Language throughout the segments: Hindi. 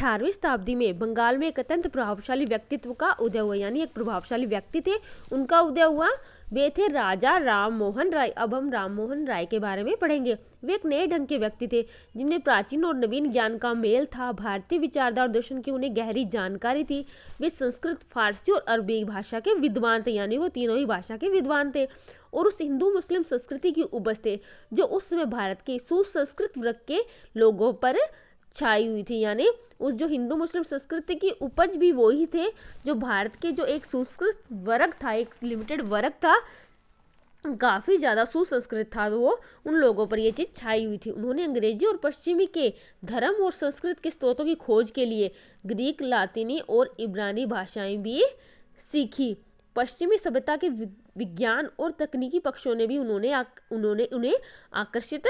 18वीं शताब्दी में बंगाल में एक अत्यंत प्रभावशाली व्यक्तित्व का उदय हुआ, यानी एक प्रभावशाली व्यक्ति थे, उनका उदय हुआ। वे थे राजा राम मोहन राय। अब हम राम मोहन राय के बारे में पढ़ेंगे। वे एक नए ढंग के व्यक्ति थे जिनमें प्राचीन और नवीन ज्ञान का मेल था। भारतीय विचारधारा और दर्शन की उन्हें गहरी जानकारी थी। वे संस्कृत, फारसी और अरबी भाषा के विद्वान थे, यानी वो तीनों ही भाषा के विद्वान थे और उस हिंदू मुस्लिम संस्कृति की उपज थे जो उस समय भारत के सुसंस्कृत वर्ग के लोगों पर छाई हुई थी। यानी उस जो हिंदू मुस्लिम संस्कृति की उपज भी वही थे जो भारत के जो एक सुसंस्कृत वर्ग था, एक लिमिटेड वर्ग था, काफ़ी ज़्यादा सुसंस्कृत था, तो वो उन लोगों पर ये चीज़ छाई हुई थी। उन्होंने अंग्रेजी और पश्चिमी के धर्म और संस्कृत के स्रोतों की खोज के लिए ग्रीक, लातिनी और इब्रानी भाषाएं भी सीखी। पश्चिमी सभ्यता के विज्ञान और तकनीकी पक्षों ने भी उन्हें आकर्षित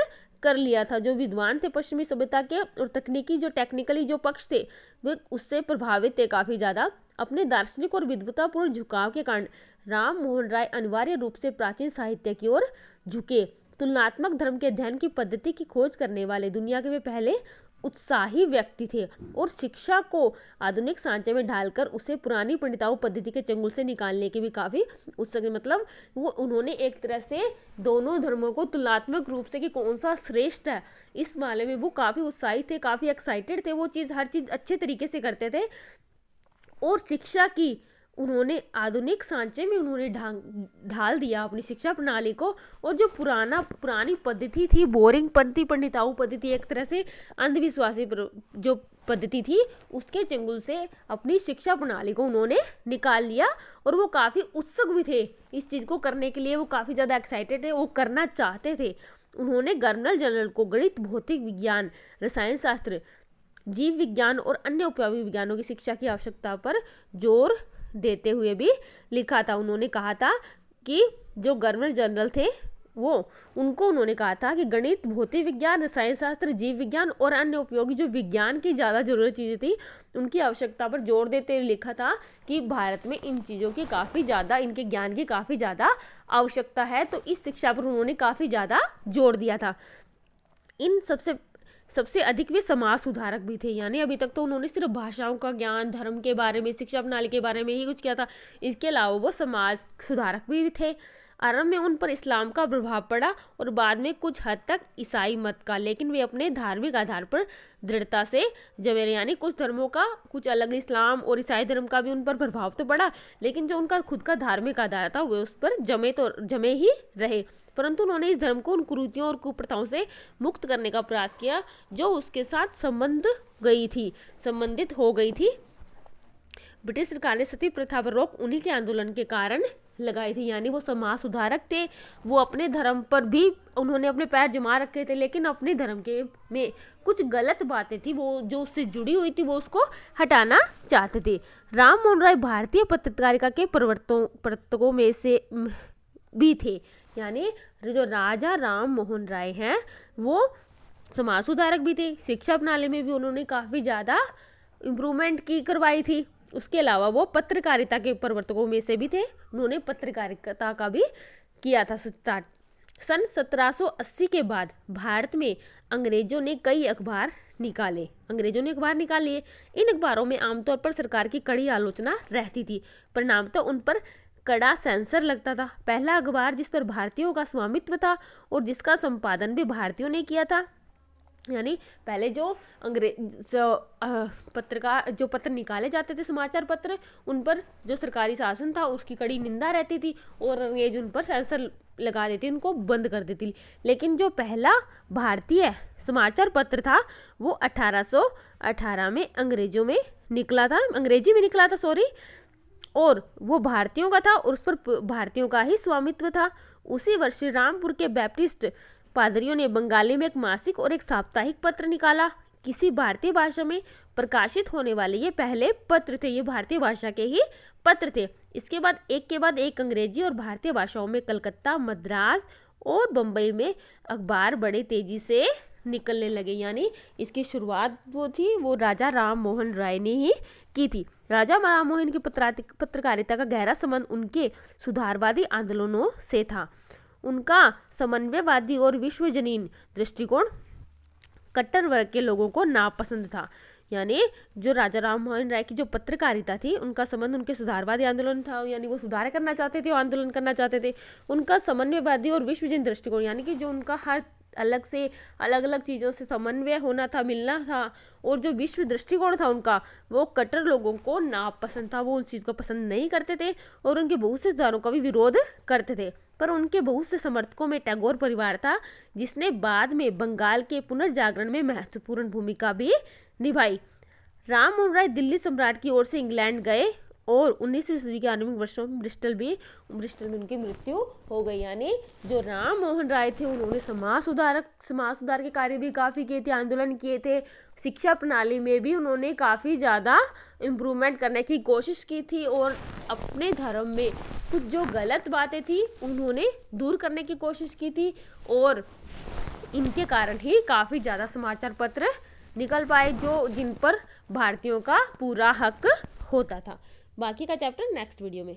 कर लिया था। जो विद्वान थे पश्चिमी सभ्यता के और तकनीकी जो टेक्निकली जो पक्ष थे वे उससे प्रभावित थे काफ़ी ज़्यादा। अपने दार्शनिक और विद्वतापूर्ण झुकाव के कारण राम मोहन राय अनिवार्य रूप से प्राचीन साहित्य की ओर झुके। तुलनात्मक धर्म के अध्ययन की पद्धति की खोज करने वाले दुनिया के वे पहले उत्साही व्यक्ति थे और शिक्षा को आधुनिक सांचे में ढालकर उसे पुरानी पंडिताऊ पद्धति के चंगुल से निकालने के भी काफ़ी उत्सुक, मतलब वो उन्होंने एक तरह से दोनों धर्मों को तुलनात्मक रूप से कि कौन सा श्रेष्ठ है इस मामले में वो काफ़ी उत्साहित थे, काफ़ी एक्साइटेड थे। वो चीज़ हर चीज़ अच्छे तरीके से करते थे और शिक्षा की उन्होंने आधुनिक सांचे में उन्होंने ढाल दिया अपनी शिक्षा प्रणाली को। और जो पुरानी पद्धति थी, बोरिंग पद्धति, पंडिताऊ पद्धति, एक तरह से अंधविश्वासी जो पद्धति थी उसके चंगुल से अपनी शिक्षा प्रणाली को उन्होंने निकाल लिया और वो काफ़ी उत्सुक भी थे इस चीज़ को करने के लिए। वो काफ़ी ज़्यादा एक्साइटेड थे, वो करना चाहते थे। उन्होंने गवर्नर जनरल को गणित, भौतिक विज्ञान, रसायन शास्त्र, जीव विज्ञान और अन्य उपयोगी विज्ञानों की शिक्षा की आवश्यकता पर जोर देते हुए भी लिखा था। उन्होंने कहा था कि जो गवर्नर जनरल थे उनको उन्होंने कहा था कि गणित, भौतिक विज्ञान, रसायन शास्त्र, जीव विज्ञान और अन्य उपयोगी जो विज्ञान की ज़्यादा जरूरत चीज़ें थी उनकी आवश्यकता पर जोर देते हुए लिखा था कि भारत में इन चीज़ों की काफ़ी ज़्यादा, इनके ज्ञान की काफ़ी ज़्यादा आवश्यकता है। तो इस शिक्षा पर उन्होंने काफ़ी ज़्यादा जोर दिया था। इन सबसे अधिक वे समाज सुधारक भी थे, यानी अभी तक तो उन्होंने सिर्फ भाषाओं का ज्ञान, धर्म के बारे में, शिक्षा प्रणाली के बारे में ही कुछ किया था, इसके अलावा वो समाज सुधारक भी थे। आरंभ में उन पर इस्लाम का प्रभाव पड़ा और बाद में कुछ हद तक ईसाई मत का, लेकिन वे अपने धार्मिक आधार पर दृढ़ता से जमे रहे। यानी कुछ धर्मों का कुछ अलग, इस्लाम और ईसाई धर्म का भी उन पर प्रभाव तो पड़ा, लेकिन जो उनका खुद का धार्मिक आधार था वे उस पर जमे ही रहे। परंतु उन्होंने इस धर्म को उन कुरीतियों और कुप्रथाओं से मुक्त करने का प्रयास किया जो उसके साथ संबंधित हो गई थी। ब्रिटिश सरकार ने सती प्रथा पर रोक उन्हीं के आंदोलन के कारण लगाई थी। यानी वो समाज सुधारक थे, वो अपने धर्म पर भी उन्होंने अपने पैर जमा रखे थे, लेकिन अपने धर्म के में कुछ गलत बातें थी वो जो उससे जुड़ी हुई थी वो उसको हटाना चाहते थे। राम मोहन राय भारतीय पत्रकारिता के प्रवर्तकों में से भी थे। यानी जो राजा राम मोहन राय हैं वो समाज सुधारक भी थे, शिक्षा प्रणाली में भी उन्होंने काफ़ी ज़्यादा इम्प्रूवमेंट करवाई थी। उसके अलावा वो पत्रकारिता के प्रवर्तकों में से भी थे, उन्होंने पत्रकारिता का भी किया था स्टार्ट। सन 1780 के बाद भारत में अंग्रेजों ने अखबार निकाले। इन अखबारों में आमतौर पर सरकार की कड़ी आलोचना रहती थी, परिणामतः उन पर कड़ा सेंसर लगता था। पहला अखबार जिस पर भारतीयों का स्वामित्व था और जिसका संपादन भी भारतीयों ने किया था, यानी पहले जो पत्र निकाले जाते थे, समाचार पत्र, उन पर जो सरकारी शासन था उसकी कड़ी निंदा रहती थी और अंग्रेज उन पर सेंसर लगा देती, उनको बंद कर देती। लेकिन जो पहला भारतीय समाचार पत्र था वो 1818 में अंग्रेजी में निकला था और वो भारतीयों का था और उस पर भारतीयों का ही स्वामित्व था। उसी वर्ष रामपुर के बैप्टिस्ट पादरियों ने बंगाली में एक मासिक और एक साप्ताहिक पत्र निकाला। किसी भारतीय भाषा में प्रकाशित होने वाले ये पहले पत्र थे, ये भारतीय भाषा के ही पत्र थे। इसके बाद एक अंग्रेजी और भारतीय भाषाओं में कलकत्ता, मद्रास और बम्बई में अखबार बड़े तेजी से निकलने लगे। यानी इसकी शुरुआत वो राजा राम मोहन राय ने ही की थी। राजा राम मोहन की पत्रकारिता का गहरा संबंध उनके सुधारवादी आंदोलनों से था। उनका समन्वयवादी और विश्वजनीन दृष्टिकोण कट्टर वर्ग के लोगों को नापसंद था। यानी जो राजा राम मोहन राय की जो पत्रकारिता थी उनका संबंध उनके सुधारवादी आंदोलन था, यानी वो सुधार करना चाहते थे, आंदोलन करना चाहते थे। उनका समन्वयवादी और विश्वजन दृष्टिकोण, यानी कि जो उनका हर अलग से अलग अलग चीज़ों से समन्वय होना था, मिलना था, और जो विश्व दृष्टिकोण था उनका, वो कट्टर लोगों को नापसंद था, वो उस चीज़ को पसंद नहीं करते थे और उनके बहुत से सुधारों का भी विरोध करते थे। पर उनके बहुत से समर्थकों में टैगोर परिवार था, जिसने बाद में बंगाल के पुनर्जागरण में महत्वपूर्ण भूमिका भी निभाई। राम मोहन राय दिल्ली सम्राट की ओर से इंग्लैंड गए और 19वीं सदी के आरंभिक वर्षों में ब्रिस्टल में उनकी मृत्यु हो गई। यानी जो राम मोहन राय थे उन्होंने समाज सुधार के कार्य भी काफ़ी किए थे, आंदोलन किए थे, शिक्षा प्रणाली में भी उन्होंने काफ़ी ज़्यादा इम्प्रूवमेंट करने की कोशिश की थी और अपने धर्म में कुछ जो गलत बातें थी उन्होंने दूर करने की कोशिश की थी, और इनके कारण ही काफ़ी ज़्यादा समाचार पत्र निकल पाए जिन पर भारतीयों का पूरा हक होता था। बाकी का चैप्टर नेक्स्ट वीडियो में।